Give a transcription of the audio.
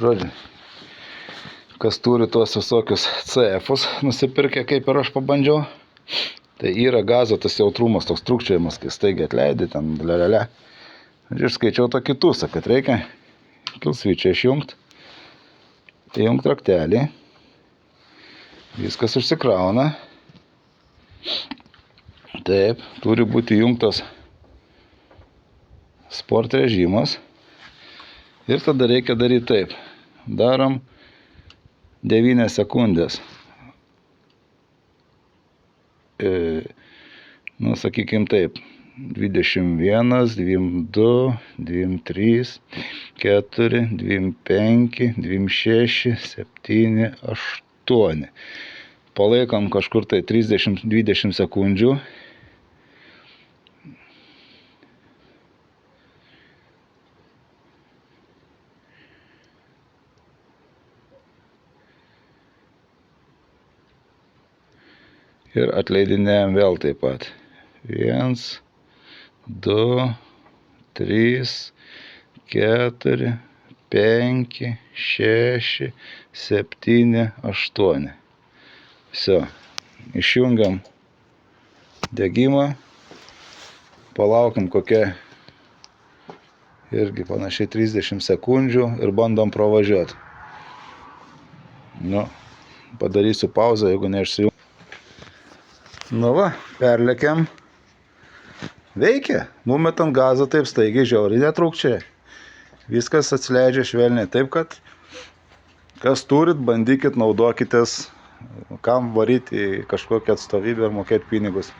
Žodžiu, kas turi tuos visokius CF-us nusipirkę, kaip ir aš pabandžiau, tai yra gazo tas jautrumas, toks trūkčiojimas, kai staigiai atleidai, ten lelele. Ir skaičiau tokį tūsą, kad reikia kilsvyčią išjungti, įjungti raktelį, viskas užsikrauna. Taip, turi būti įjungtas sport režimas. Ir tada reikia daryti taip. Darom 9 sekundės. Sakykim taip. 21, 22, 23, 4, 25, 26, 7, 8. Palaikom kažkur tai 30-20 sekundžių. Ir atleidinėjom vėl taip pat. 1, 2, 3, 4, 5, 6, 7, 8. Viso. Išjungiam degimą. Palaukiam kokią irgi panašiai 30 sekundžių ir bandom pravažiuoti. Padarysiu pauzę, jeigu neišsijungiu. Va, perlėkiam. Veikia. Numetant gazą taip staigiai žiauriai netrūkčiai. Viskas atsileidžia švelniai. Taip kad, kas turit, bandykit, naudokitės, kam varyti į kažkokią atstovybę ir mokėti pinigus.